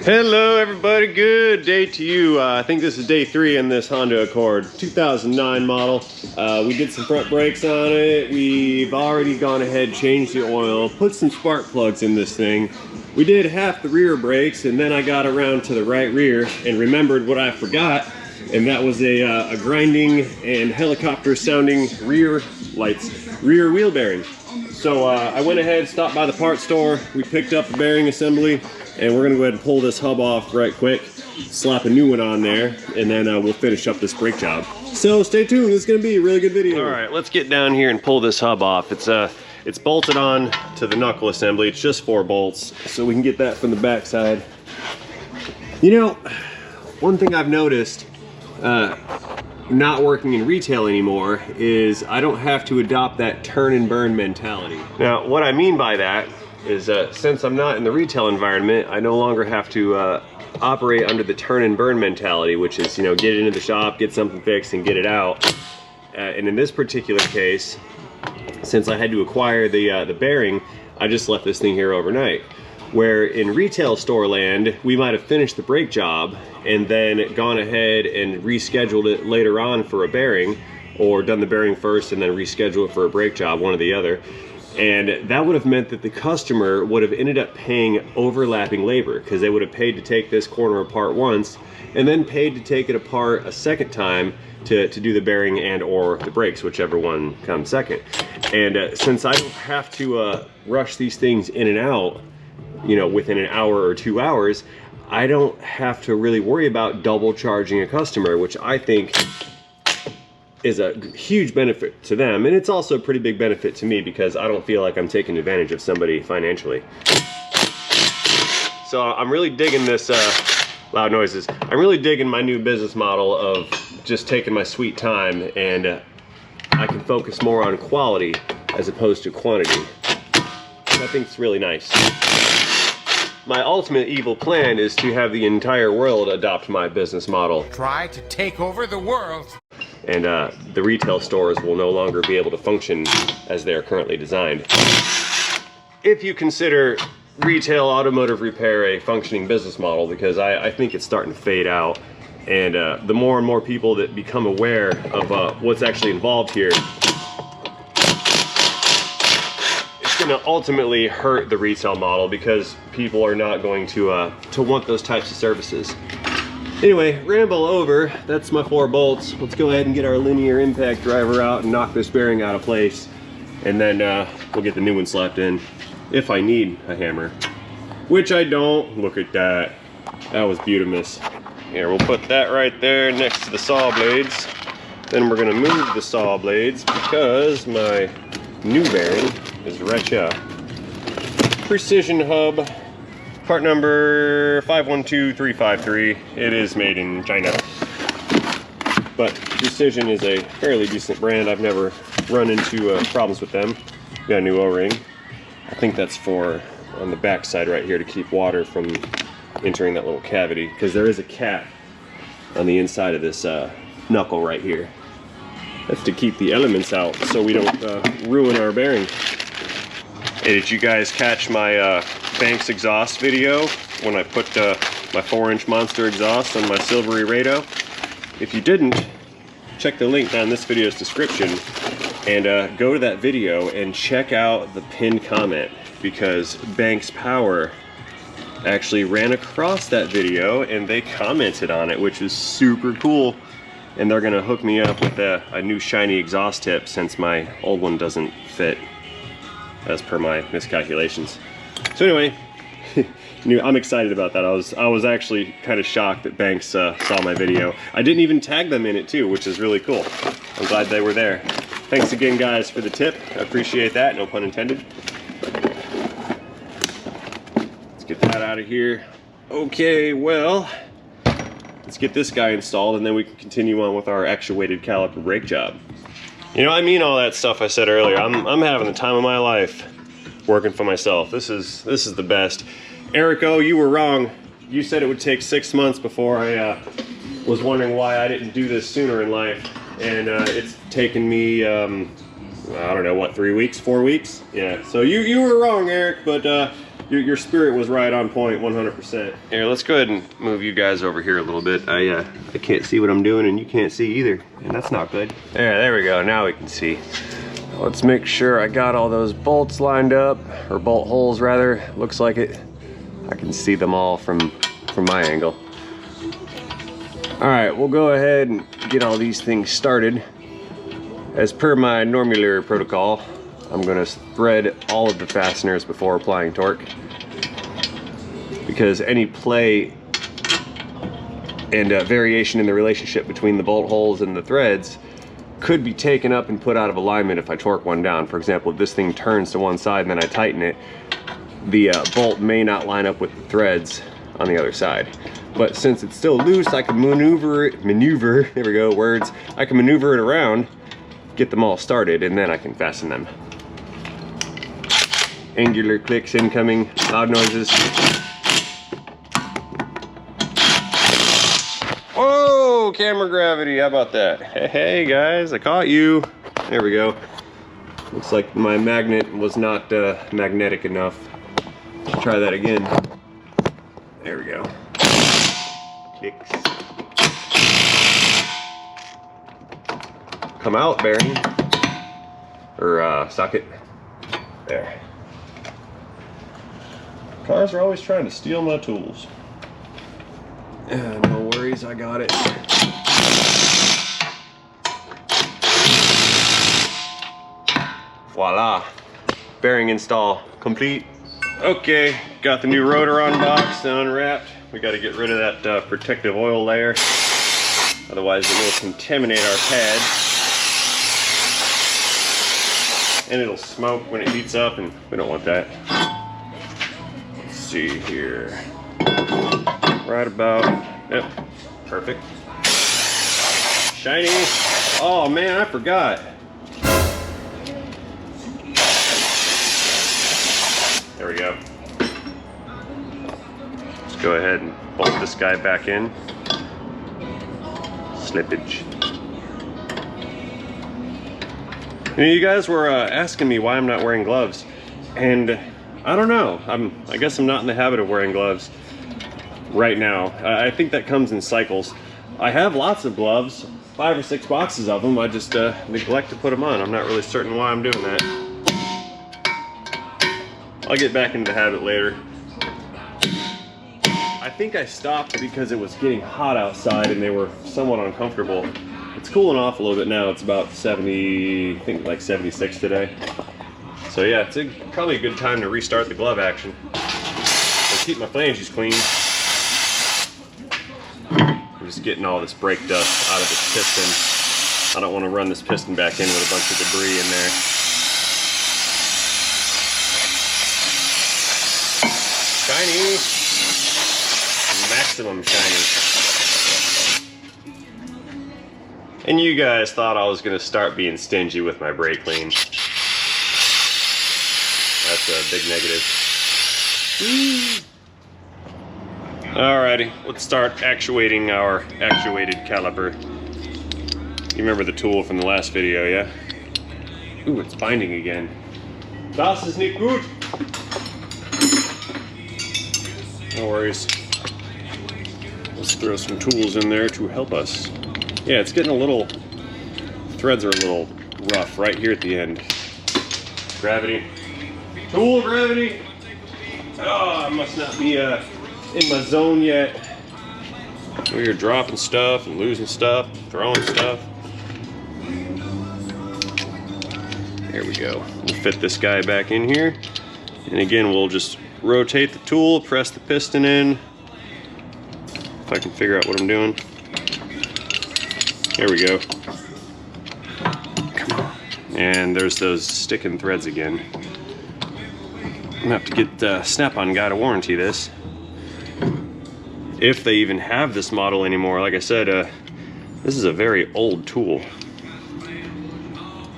Hello everybody, good day to you. I think this is day 3 in this Honda Accord, 2009 model. We did some front brakes on it. We've already gone ahead, changed the oil, put some spark plugs in this thing. We did half the rear brakes, and then I got around to the right rear and remembered what I forgot, and that was a grinding and helicopter sounding rear lights, rear wheel bearing. So I went ahead, stopped by the parts store, we picked up the bearing assembly, and we're gonna go ahead and pull this hub off right quick, slap a new one on there, and then we'll finish up this brake job. So stay tuned, this is gonna be a really good video. All right, let's get down here and pull this hub off. It's bolted on to the knuckle assembly. It's just 4 bolts, so we can get that from the back side. You know, one thing I've noticed, not working in retail anymore, is I don't have to adopt that turn and burn mentality. Now, what I mean by that is since I'm not in the retail environment, I no longer have to operate under the turn and burn mentality, which is, you know, get it into the shop, get something fixed, and get it out. And in this particular case, since I had to acquire the bearing, I just left this thing here overnight. Where in retail store land, we might have finished the brake job and then gone ahead and rescheduled it later on for a bearing, or done the bearing first and then reschedule it for a brake job, one or the other. And that would have meant that the customer would have ended up paying overlapping labor, because they would have paid to take this corner apart once and then paid to take it apart a second time to do the bearing and or the brakes, whichever one comes second. And since I don't have to rush these things in and out, you know, within an hour or 2 hours, I don't have to really worry about double charging a customer, which I think is a huge benefit to them, and it's also a pretty big benefit to me because I don't feel like I'm taking advantage of somebody financially. So I'm really digging this, loud noises. I'm really digging my new business model of just taking my sweet time, and I can focus more on quality as opposed to quantity. I think it's really nice. My ultimate evil plan is to have the entire world adopt my business model. Try to take over the world. And the retail stores will no longer be able to function as they are currently designed. If you consider retail automotive repair a functioning business model, because I think it's starting to fade out, and the more and more people that become aware of what's actually involved here, it's going to ultimately hurt the retail model, because people are not going to want those types of services. Anyway, ramble over. That's my 4 bolts. Let's go ahead and get our linear impact driver out and knock this bearing out of place, and then we'll get the new one slapped in, if I need a hammer, which I don't. Look at that. That was beautimous. Here, we'll put that right there next to the saw blades. Then we're gonna move the saw blades because my new bearing is right here. Precision hub. Part number 512353. It is made in China. But Precision is a fairly decent brand. I've never run into problems with them. Got a new O-ring. I think that's for on the back side right here to keep water from entering that little cavity, because there is a cap on the inside of this knuckle right here. That's to keep the elements out so we don't ruin our bearing. Hey, did you guys catch my Banks exhaust video when I put my 4-inch monster exhaust on my silvery Rado? If you didn't, check the link down in this video's description and go to that video and check out the pinned comment, because Banks Power actually ran across that video and they commented on it, which is super cool. And they're gonna hook me up with a new shiny exhaust tip, since my old one doesn't fit as per my miscalculations. So anyway, I'm excited about that. I was actually kind of shocked that Banks saw my video. I didn't even tag them in it too, which is really cool. I'm glad they were there. Thanks again, guys, for the tip. I appreciate that, no pun intended. Let's get that out of here. Okay, well, let's get this guy installed, and then we can continue on with our actuated caliper brake job. You know, I mean all that stuff I said earlier. I'm having the time of my life working for myself. This is the best. Erico, you were wrong. You said it would take 6 months before I was wondering why I didn't do this sooner in life, and it's taken me I don't know, what, 3 weeks, 4 weeks? Yeah, so you were wrong, Eric, but your spirit was right on point, 100%. Here, let's go ahead and move you guys over here a little bit. I can't see what I'm doing, and you can't see either, and that's not good. There we go. Now we can see. Let's make sure I got all those bolts lined up, or bolt holes rather. Looks like it. I can see them all from my angle. All right, we'll go ahead and get all these things started. As per my normal protocol, I'm gonna thread all of the fasteners before applying torque, because any play and variation in the relationship between the bolt holes and the threads could be taken up and put out of alignment if I torque one down. For example, if this thing turns to one side and then I tighten it, the bolt may not line up with the threads on the other side. But since it's still loose, I can maneuver, there we go, words. I can maneuver it around, get them all started, and then I can fasten them. Angular clicks incoming, loud noises. Whoa, camera gravity, how about that? Hey guys, I caught you. There we go. Looks like my magnet was not magnetic enough. Let's try that again. There we go. Clicks. Come out, bearing. Or socket. There. Cars are always trying to steal my tools. No worries, I got it. Voila. Bearing install complete. Okay, got the new rotor unboxed and unwrapped. We got to get rid of that protective oil layer, otherwise it will contaminate our pad. And it'll smoke when it heats up, and we don't want that. Let's see here. Right about, yep, perfect. Shiny. Oh man, I forgot. There we go. Let's go ahead and bolt this guy back in. Slippage. You know, you guys were asking me why I'm not wearing gloves, and I don't know. I guess I'm not in the habit of wearing gloves right now. I think that comes in cycles. I have lots of gloves, 5 or 6 boxes of them. I just neglect to put them on. I'm not really certain why I'm doing that. I'll get back into the habit later. I think I stopped because it was getting hot outside and they were somewhat uncomfortable. It's cooling off a little bit now. It's about 70, I think like 76 today. So yeah, it's probably a good time to restart the glove action. I'll keep my flanges clean. I'm just getting all this brake dust out of this piston. I don't want to run this piston back in with a bunch of debris in there. Shiny. Maximum shiny. And you guys thought I was gonna start being stingy with my brake clean. That's a big negative. Alrighty, let's start actuating our actuated caliper. You remember the tool from the last video, yeah? Ooh, it's binding again. Das ist nicht gut. No worries. Let's throw some tools in there to help us. Yeah, it's getting a little, threads are a little rough right here at the end. Gravity. Tool gravity. Oh, I must not be in my zone yet. We're dropping stuff and losing stuff, throwing stuff. There we go. We'll fit this guy back in here. And again, we'll just rotate the tool, press the piston in. If I can figure out what I'm doing. There we go. Come on. And there's those sticking threads again. I'm gonna have to get Snap-on guy to warranty this. If they even have this model anymore. Like I said, this is a very old tool.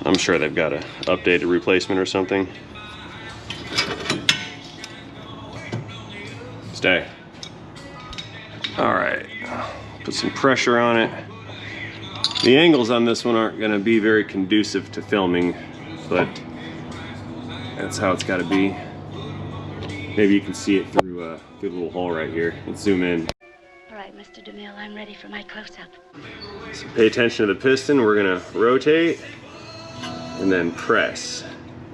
I'm sure they've got an updated replacement or something. Stay. All right, put some pressure on it. The angles on this one aren't gonna be very conducive to filming, but that's how it's gotta be. Maybe you can see it through the little hole right here. Let's zoom in. All right, Mr. DeMille, I'm ready for my close-up. So pay attention to the piston. We're gonna rotate and then press.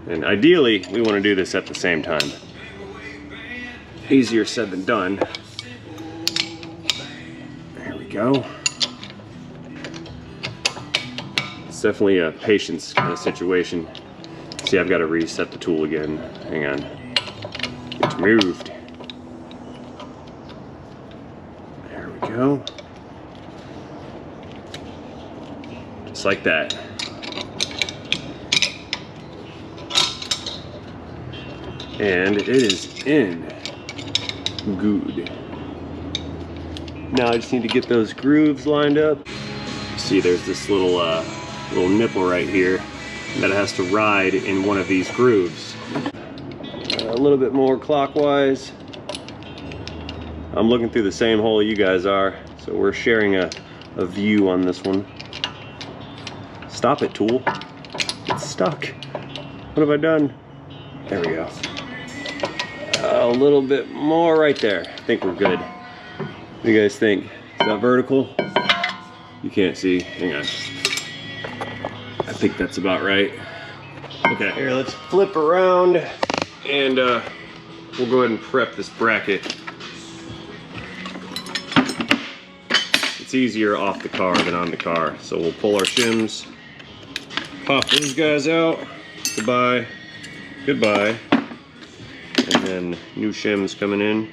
And ideally, we wanna do this at the same time. Easier said than done. There we go. It's definitely a patience kind of situation. See, I've got to reset the tool again. Hang on. It's moved. There we go. Just like that. And it is in. Good. Now I just need to get those grooves lined up. See, there's this little nipple right here that has to ride in one of these grooves. A little bit more clockwise. I'm looking through the same hole you guys are, so we're sharing a view on this one. Stop it, tool. It's stuck. What have I done? There we go. A little bit more right there. I think we're good. What do you guys think? Is that vertical? You can't see. Hang on. I think that's about right. Okay, here, let's flip around and we'll go ahead and prep this bracket. It's easier off the car than on the car. So we'll pull our shims, pop those guys out. Goodbye. Goodbye. And then new shims coming in.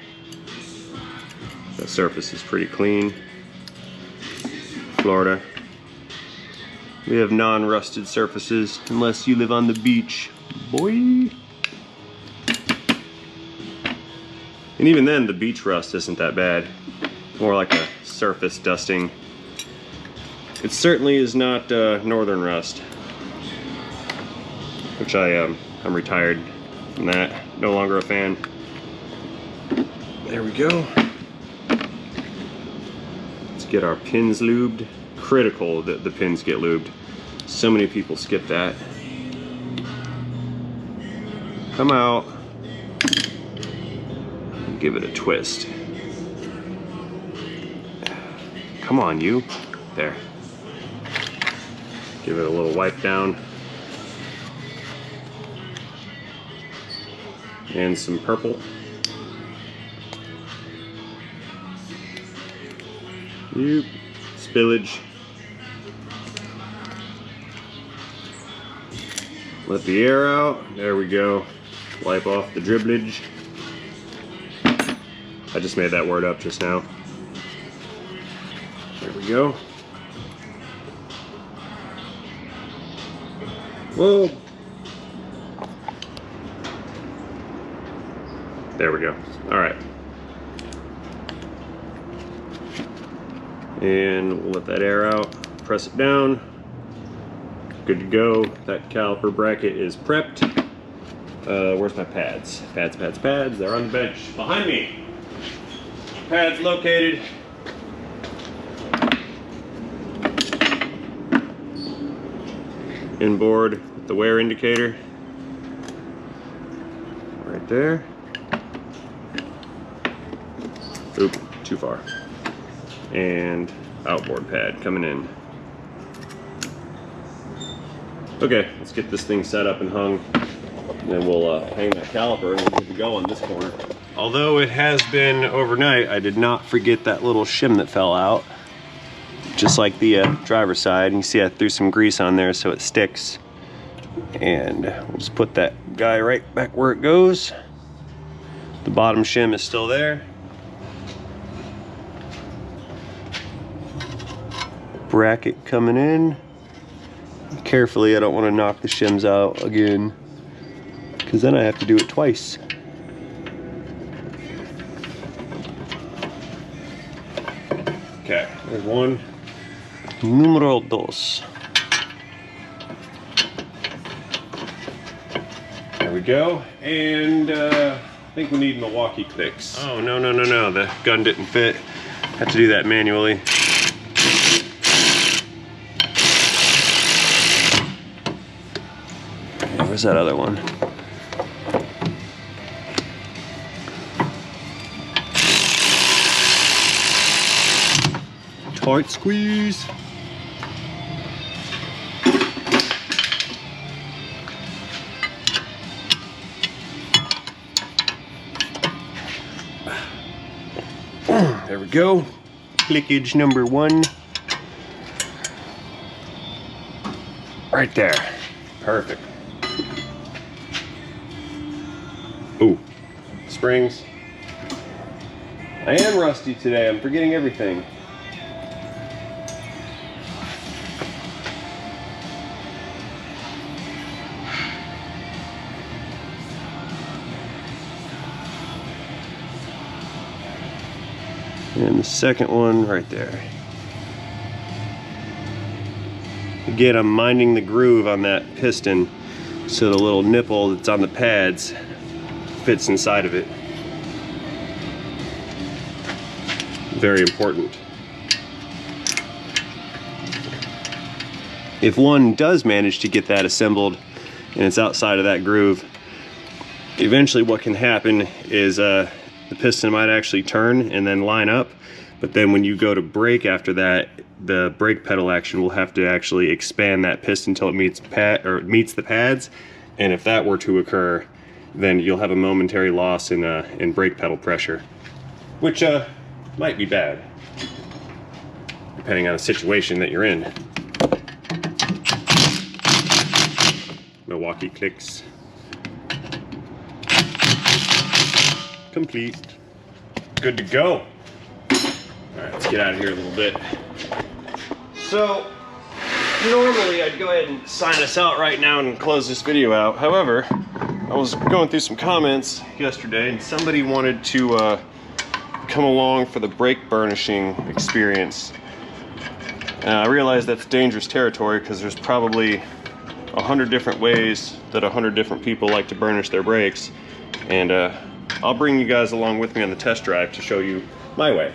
The surface is pretty clean. Florida. We have non-rusted surfaces unless you live on the beach, boy. And even then, the beach rust isn't that bad. More like a surface dusting. It certainly is not northern rust, which I'm retired from that. No longer a fan. There we go. Let's get our pins lubed. Critical that the pins get lubed. So many people skip that. Come out. Give it a twist. Come on, you. There. Give it a little wipe down. And some purple. Yep. Spillage. Let the air out. There we go. Wipe off the dribblage. I just made that word up just now. There we go. Whoa. There we go. All right. And we'll let that air out. Press it down. Good to go. That caliper bracket is prepped. Where's my pads? Pads. They're on the bench behind me. Pads located. Inboard with the wear indicator. Right there. Oop, too far. And outboard pad coming in. Okay, let's get this thing set up and hung. And then we'll hang that caliper and we're good to go on this corner. Although it has been overnight, I did not forget that little shim that fell out. Just like the driver's side. And you see I threw some grease on there so it sticks. And we'll just put that guy right back where it goes. The bottom shim is still there. Bracket coming in. Carefully, I don't want to knock the shims out again, because then I have to do it twice. Okay, there's one. Numero dos. There we go. And I think we need Milwaukee clicks. Oh, no. The gun didn't fit. Have to do that manually. Where's that other one? Tight squeeze. There we go. Clickage number 1. Right there. Perfect. Ooh. Springs. I am rusty today. I'm forgetting everything. And the second one right there. Again, I'm minding the groove on that piston so the little nipple that's on the pads fits inside of it. Very important. If one does manage to get that assembled and it's outside of that groove, eventually what can happen is the piston might actually turn and then line up, but then when you go to brake after that, the brake pedal action will have to actually expand that piston until it meets the pads, and if that were to occur, then you'll have a momentary loss in brake pedal pressure, which might be bad, depending on the situation that you're in. Milwaukee clicks. Complete. Good to go. All right, let's get out of here a little bit. So, normally I'd go ahead and sign us out right now and close this video out. However, I was going through some comments yesterday and somebody wanted to come along for the brake burnishing experience. I realize that's dangerous territory because there's probably 100 different ways that 100 different people like to burnish their brakes, and I'll bring you guys along with me on the test drive to show you my way,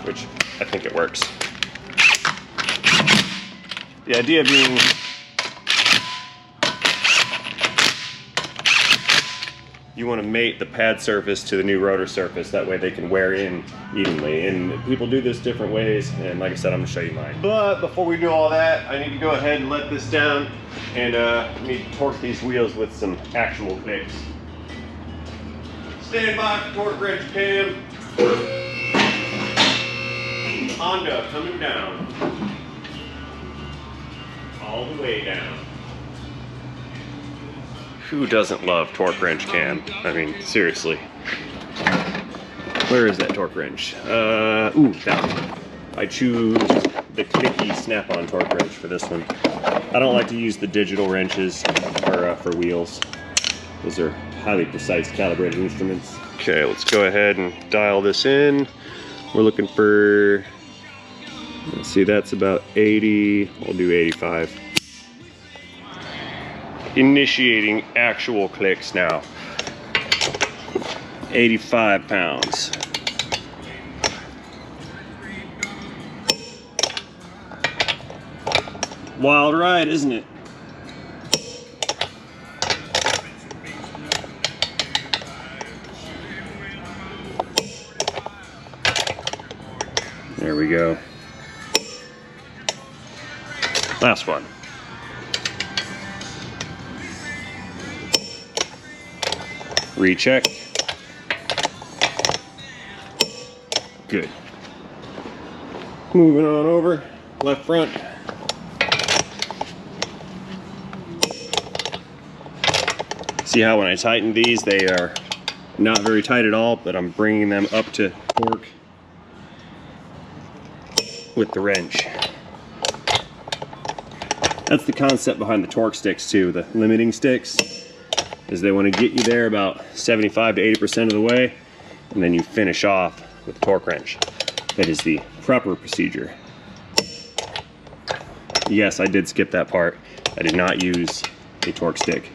which I think it works. The idea being you want to mate the pad surface to the new rotor surface, that way they can wear in evenly, and people do this different ways, and like I said, I'm going to show you mine. But before we do all that, I need to go ahead and let this down, and I need to torque these wheels with some actual clicks. Stand by for torque wrench cam. Honda coming down. All the way down. Who doesn't love torque wrench cam? I mean, seriously. Where is that torque wrench? Ooh, that one. I choose the clicky snap-on torque wrench for this one. I don't like to use the digital wrenches for wheels. Those are highly precise calibrated instruments. Okay, let's go ahead and dial this in. We're looking for, let's see, that's about 80. We'll do 85. Initiating actual clicks now. 85 pounds. Wild ride, isn't it? There we go. Last one. Recheck. Good. Moving on over, left front. See how when I tighten these, they are not very tight at all, but I'm bringing them up to torque with the wrench. That's the concept behind the torque sticks too, the limiting sticks, is they want to get you there about 75 to 80% of the way, and then you finish off with the torque wrench. That is the proper procedure. Yes, I did skip that part. I did not use a torque stick.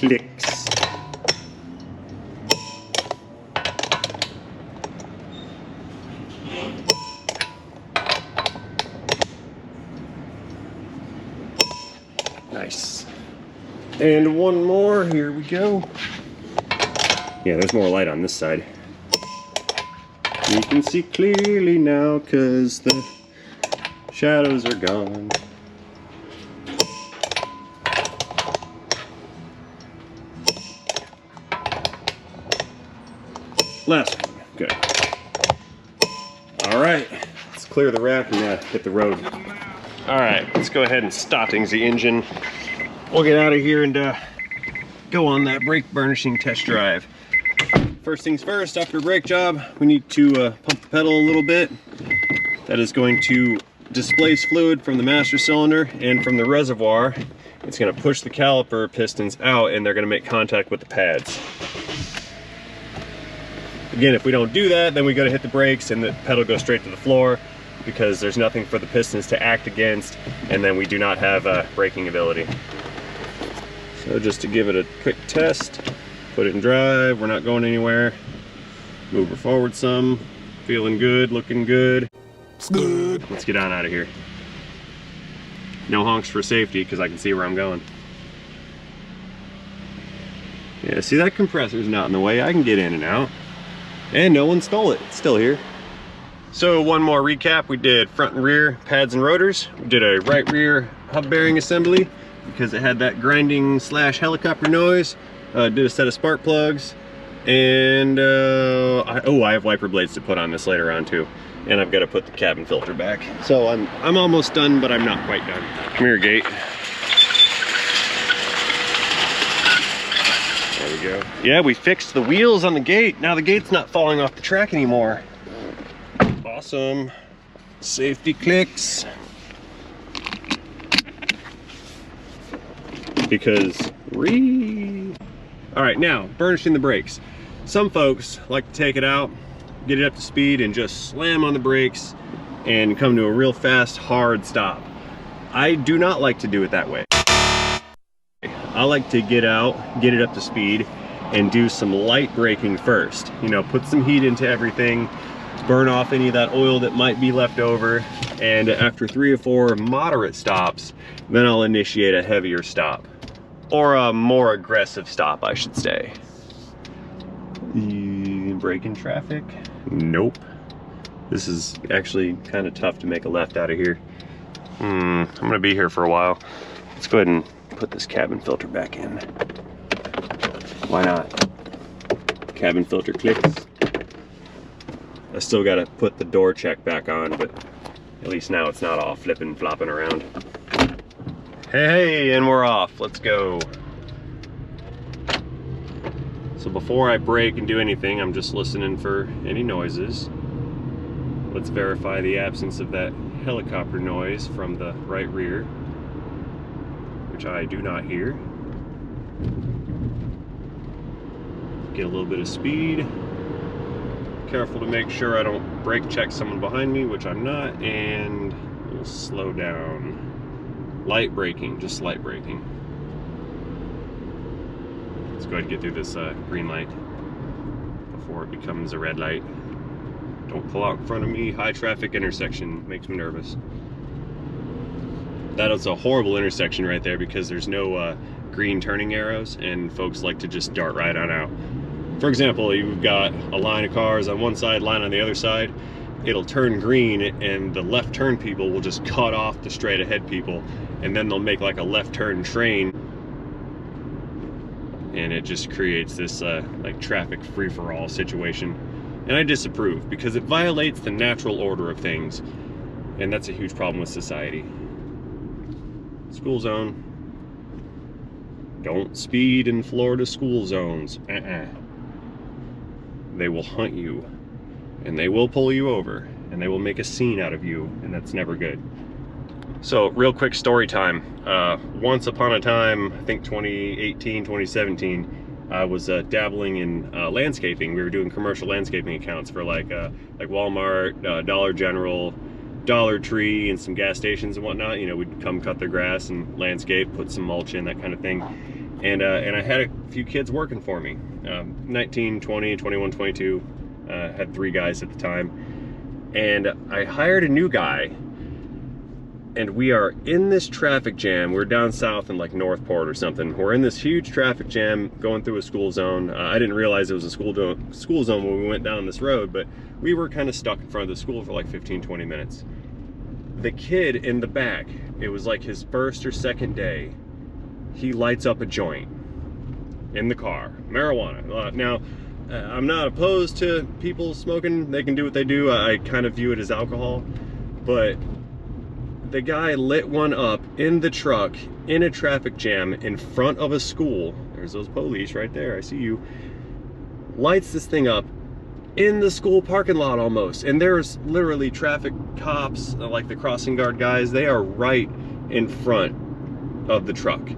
Clicks. And one more, here we go. Yeah, there's more light on this side. You can see clearly now because the shadows are gone. Last one, good. All right, let's clear the rack and hit the road. All right, let's go ahead and starting the engine. We'll get out of here and go on that brake burnishing test drive. First things first, after a brake job, we need to pump the pedal a little bit. That is going to displace fluid from the master cylinder and from the reservoir. It's going to push the caliper pistons out and they're going to make contact with the pads. Again, if we don't do that, then we go to hit the brakes and the pedal goes straight to the floor because there's nothing for the pistons to act against, and then we do not have braking ability. So just to give it a quick test, put it in drive, we're not going anywhere. Move her forward some, feeling good, looking good. It's good. Let's get on out of here. No honks for safety because I can see where I'm going. Yeah, see, that compressor's not in the way. I can get in and out. And no one stole it, it's still here. So one more recap, we did front and rear pads and rotors. We did a right rear hub bearing assembly because it had that grinding slash helicopter noise. Did a set of spark plugs. And I have wiper blades to put on this later on too. And I've got to put the cabin filter back. So I'm almost done, but I'm not quite done. Come here, gate. There we go. Yeah, we fixed the wheels on the gate. Now the gate's not falling off the track anymore. Awesome. Safety clicks. Because all right, now burnishing the brakes. Some folks like to take it out, get it up to speed, and just slam on the brakes and come to a real fast, hard stop. I do not like to do it that way. I like to get out, get it up to speed, and do some light braking first. You know, put some heat into everything, burn off any of that oil that might be left over, and after 3 or 4 moderate stops, then I'll initiate a heavier stop. Or a more aggressive stop, I should say. Braking traffic? Nope. This is actually kind of tough to make a left out of here. I'm gonna be here for a while. Let's go ahead and put this cabin filter back in. Why not? Cabin filter clicks. I still gotta put the door check back on, but at least now it's not all flipping, flopping around. Hey, and we're off. Let's go. So before I brake and do anything, I'm just listening for any noises. Let's verify the absence of that helicopter noise from the right rear, which I do not hear. Get a little bit of speed. Careful to make sure I don't brake check someone behind me, which I'm not, and we'll slow down. Light braking, just light braking. Let's go ahead and get through this green light before it becomes a red light. Don't pull out in front of me. High traffic intersection makes me nervous. That is a horrible intersection right there because there's no green turning arrows and folks like to just dart right on out. For example, you've got a line of cars on one side, line on the other side. It'll turn green and the left turn people will just cut off the straight ahead people, and then they'll make like a left turn train, and it just creates this like traffic free-for-all situation. And I disapprove because it violates the natural order of things, and that's a huge problem with society. School zone. Don't speed in Florida school zones. They will hunt you, and they will pull you over, and they will make a scene out of you, and that's never good. So, real quick story time. Once upon a time, I think 2018, 2017, I was dabbling in landscaping. We were doing commercial landscaping accounts for like Walmart, Dollar General, Dollar Tree, and some gas stations and whatnot. You know, we'd come cut their grass and landscape, put some mulch in, that kind of thing. And I had a few kids working for me. 19, 20, 21, 22. Had 3 guys at the time. And I hired a new guy and we are in this traffic jam. We're down south in like Northport or something. We're in this huge traffic jam going through a school zone. I didn't realize it was a school zone when we went down this road, but we were kind of stuck in front of the school for like 15-20 minutes. The kid in the back, it was like his first or second day, he lights up a joint in the car, marijuana. Now, I'm not opposed to people smoking. They can do what they do. I kind of view it as alcohol, but the guy lit one up in the truck in a traffic jam in front of a school. There's those police right there, I see you. Lights this thing up in the school parking lot almost, and there's literally traffic cops, like the crossing guard guys, they are right in front of the truck.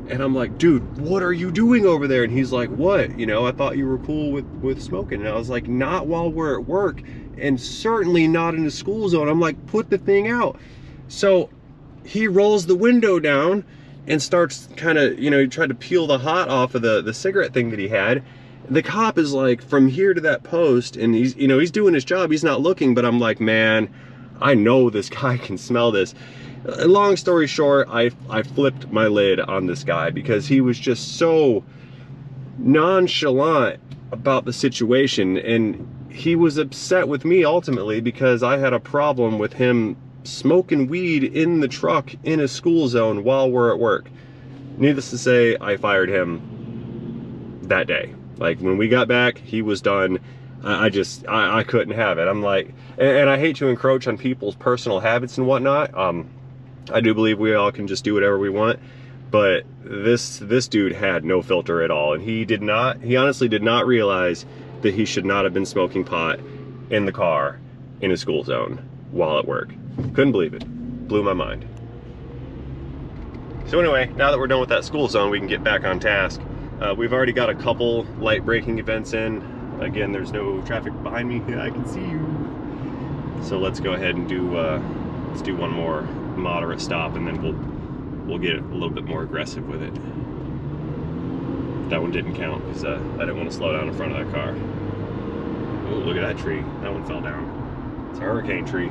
And I'm like, dude, what are you doing over there? And he's like, what? You know, I thought you were cool with smoking. And I was like, not while we're at work, and certainly not in the school zone. I'm like, put the thing out. So he rolls the window down and starts kind of, you know, he tried to peel the hot off of the cigarette thing that he had. The cop is like from here to that post, and he's, you know, he's doing his job. He's not looking, but I'm like, man, I know this guy can smell this. Long story short, I flipped my lid on this guy because he was just so nonchalant about the situation, and he was upset with me ultimately because I had a problem with him smoking weed in the truck in a school zone while we're at work. Needless to say, I fired him that day. Like, when we got back, he was done. I couldn't have it. I'm like, and I hate to encroach on people's personal habits and whatnot. I do believe we all can just do whatever we want, but this dude had no filter at all, and he honestly did not realize that he should not have been smoking pot in the car in a school zone while at work. Couldn't believe it. Blew my mind. So anyway, now that we're done with that school zone, we can get back on task. We've already got a couple light braking events in. Again, there's no traffic behind me. I can see you. So let's go ahead and do let's do one more moderate stop, and then we'll get a little bit more aggressive with it. That one didn't count because I didn't want to slow down in front of that car. Oh, look at that tree. That one fell down. It's a hurricane tree.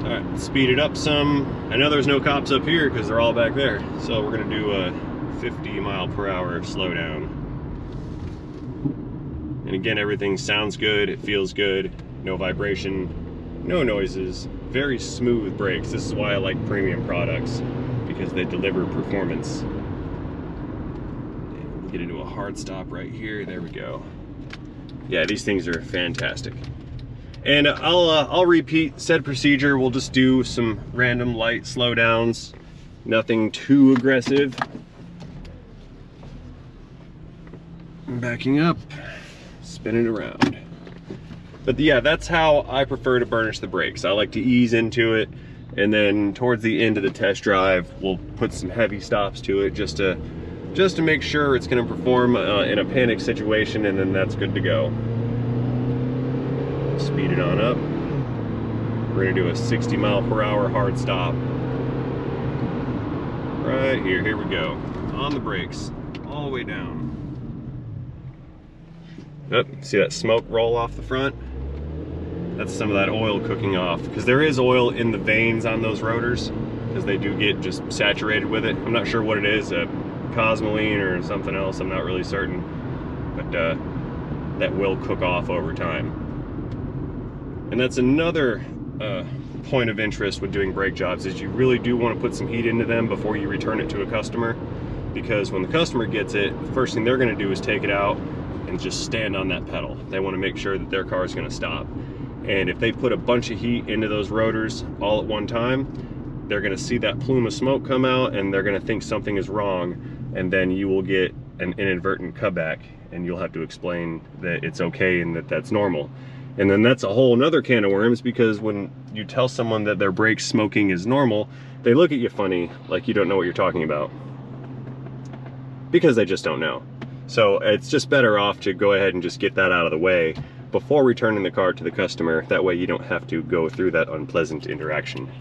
All right, speed it up some. I know there's no cops up here because they're all back there. So we're gonna do a 50-mile-per-hour slowdown. And again, everything sounds good, it feels good, no vibration, no noises, very smooth brakes. This is why I like premium products, because they deliver performance. We'll get into a hard stop right here. There we go. Yeah, these things are fantastic. And I'll repeat said procedure. We'll just do some random light slowdowns, nothing too aggressive. Backing up, spin it around. But yeah, that's how I prefer to burnish the brakes. I like to ease into it, and then towards the end of the test drive, we'll put some heavy stops to it just to make sure it's going to perform in a panic situation, and then that's good to go. Speed it on up. We're going to do a 60-mile-per-hour hard stop. Right here, here we go. On the brakes, all the way down. Oh, see that smoke roll off the front? That's some of that oil cooking off, because there is oil in the veins on those rotors, because they do get just saturated with it. I'm not sure what it is, cosmoline or something else, I'm not really certain, but that will cook off over time. And that's another point of interest with doing brake jobs, is you really do want to put some heat into them before you return it to a customer, because when the customer gets it, the first thing they're going to do is take it out and just stand on that pedal. They want to make sure that their car is going to stop. And if they put a bunch of heat into those rotors all at one time, they're going to see that plume of smoke come out, and they're going to think something is wrong, and then you will get an inadvertent cutback, and you'll have to explain that it's okay and that that's normal. And then that's a whole nother can of worms, because when you tell someone that their brake smoking is normal, they look at you funny, like you don't know what you're talking about, because they just don't know. So it's just better off to go ahead and just get that out of the way before returning the car to the customer. That way you don't have to go through that unpleasant interaction.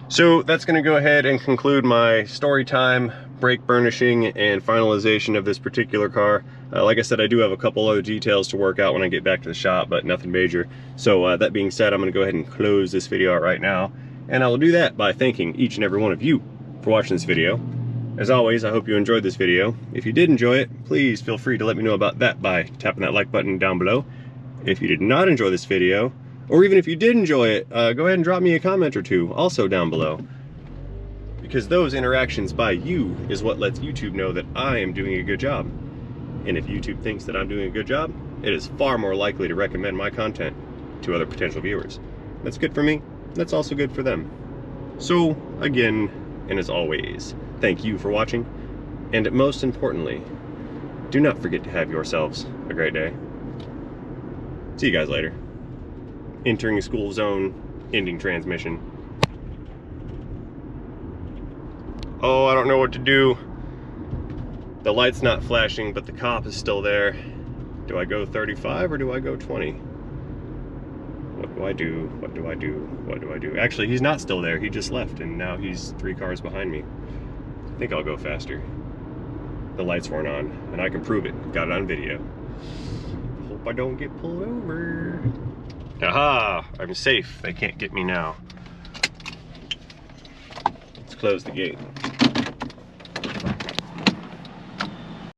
So that's going to go ahead and conclude my story time brake burnishing and finalization of this particular car. Like I said, I do have a couple other details to work out when I get back to the shop, but nothing major. So that being said, I'm going to go ahead and close this video out right now, and I will do that by thanking each and every one of you for watching this video. As always, I hope you enjoyed this video. If you did enjoy it, please feel free to let me know about that by tapping that like button down below. If you did not enjoy this video, or even if you did enjoy it, go ahead and drop me a comment or two also down below. Because those interactions by you is what lets YouTube know that I am doing a good job. And if YouTube thinks that I'm doing a good job, it is far more likely to recommend my content to other potential viewers. That's good for me, that's also good for them. So, again, and as always, thank you for watching, and most importantly, do not forget to have yourselves a great day. See you guys later. Entering a school zone, ending transmission. Oh, I don't know what to do. The light's not flashing, but the cop is still there. Do I go 35 or do I go 20? What do I do? What do I do? What do I do? Actually, he's not still there. He just left, and now he's 3 cars behind me. I think I'll go faster. The lights weren't on, and I can prove it. Got it on video. Hope I don't get pulled over. Aha! I'm safe. They can't get me now. Let's close the gate.